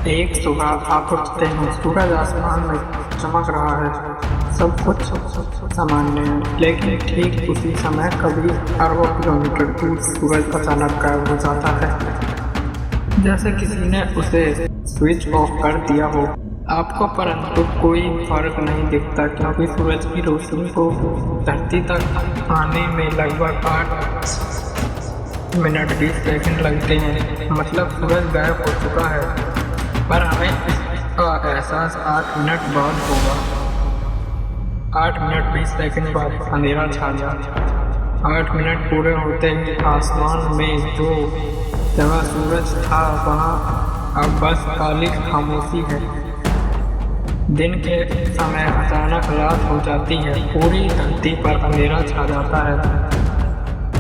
एक सुबह आप उठते हैं, सूरज आसमान में चमक रहा है, सब कुछ सामान्य है। लेकिन ठीक उसी समय कभी अरबों किलोमीटर दूर सूरज अचानक गायब हो जाता है, जैसे किसी ने उसे स्विच ऑफ कर दिया हो। आपको परंतु कोई फर्क नहीं दिखता, क्योंकि सूरज की रोशनी को धरती तक आने में लगभग 8 मिनट 20 सेकंड लगते हैं। मतलब सूरज गायब हो चुका है, पर हमें इसका एहसास 8 मिनट बाद होगा। 8 मिनट 20 सेकंड बाद अंधेरा छा जाता। 8 मिनट पूरे होते ही आसमान में जो जगह सूरज था वहाँ अब बस काली खामोशी है। दिन के समय अचानक रात हो जाती है, पूरी धरती पर अंधेरा छा जाता है।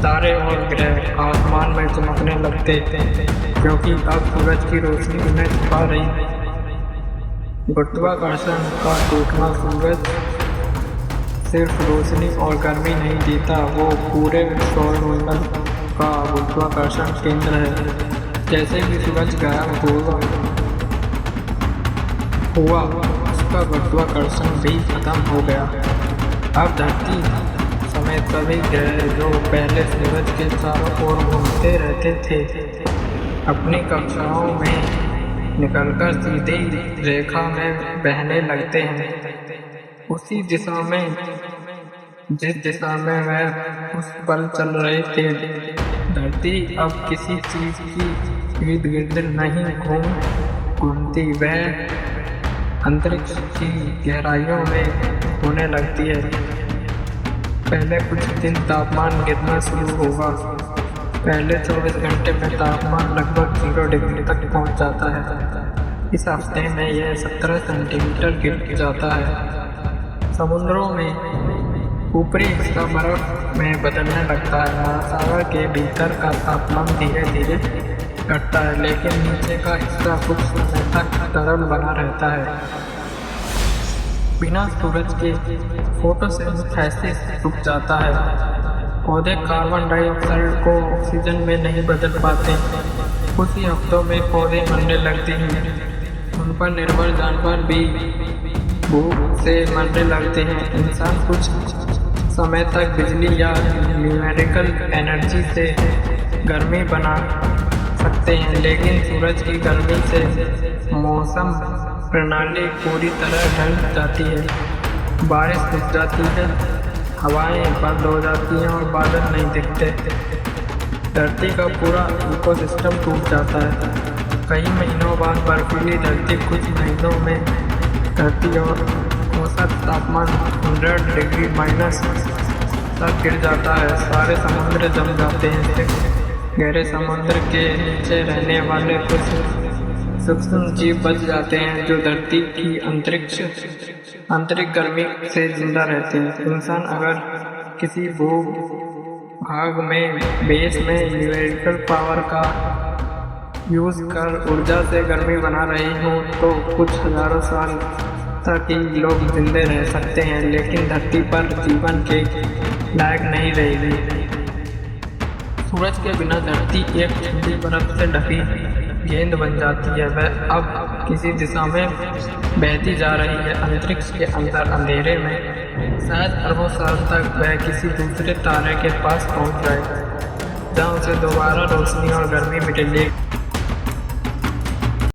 तारे और ग्रह आसमान में चमकने लगते थे, क्योंकि अब सूरज की रोशनी उन्हें छुपा रही है। गुरुत्वाकर्षण का टूटना सूरज सिर्फ रोशनी और गर्मी नहीं देता, वो पूरे सौरमंडल का गुरुत्वाकर्षण केंद्र है। जैसे ही सूरज गायब हुआ उसका गुरुत्वाकर्षण भी खत्म हो गया। अब धरती समेत सभी ग्रह जो पहले सूरज के चारों ओर घूमते रहते थे, अपनी कक्षाओं में निकलकर सीधी रेखा में बहने लगते हैं। उसी दिशा में जिस दिशा में वह उस पल चल रहे थे। धरती अब किसी चीज की इर्द गिर्द नहीं घूमती, वह अंतरिक्ष की गहराइयों में होने लगती है। पहले कुछ दिन तापमान गिरना शुरू होगा। पहले 24 घंटे में तापमान लगभग 0 डिग्री तक पहुंच जाता है। इस हफ्ते में यह 17 सेंटीमीटर गिर जाता है। समुद्रों में ऊपरी हिस्सा बर्फ में बदलने लगता है। महासागर के भीतर का तापमान धीरे धीरे घटता है, लेकिन नीचे का हिस्सा कुछ समय तक तरल बना रहता है। बिना सूरज के फोटोसिंथेसिस रुक जाता है। पौधे कार्बन डाइऑक्साइड को ऑक्सीजन में नहीं बदल पाते। कुछ ही हफ्तों में पौधे मरने लगते हैं। उन पर निर्भर जानवर भी भूख से मरने लगते हैं। इंसान कुछ समय तक बिजली या न्यूमेरिकल एनर्जी से गर्मी बना सकते हैं, लेकिन सूरज की गर्मी से मौसम प्रणाली पूरी तरह ढल जाती है। बारिश रुक जाती है, हवाएं बंद हो जाती हैं और बादल नहीं दिखते। धरती का पूरा इकोसिस्टम टूट जाता है। कई महीनों बाद बर्फीली धरती कुछ महीनों में धरती और औसत तापमान 100 डिग्री माइनस तक गिर जाता है। सारे समुद्र जम जाते हैं। सिर्फ गहरे समुद्र के नीचे रहने वाले कुछ सूक्ष्म जीव बच जाते हैं, जो धरती की आंतरिक गर्मी से जिंदा रहते हैं। इंसान अगर किसी भूभाग में बेस में न्यूमेरिकल पावर का यूज कर ऊर्जा से गर्मी बना रही हो, तो कुछ हजारों साल तक ही लोग जिंदे रह सकते हैं, लेकिन धरती पर जीवन के लायक नहीं रहेगी। सूरज के बिना धरती एक ठंडी बर्फ से ढकी गेंद बन जाती है। वह अब किसी दिशा में बहती जा रही है, अंतरिक्ष के अंदर अंधेरे में। शायद अरबों साल तक वह किसी दूसरे तारे के पास पहुंच जाए, जहां उसे दोबारा रोशनी और गर्मी मिलेगी।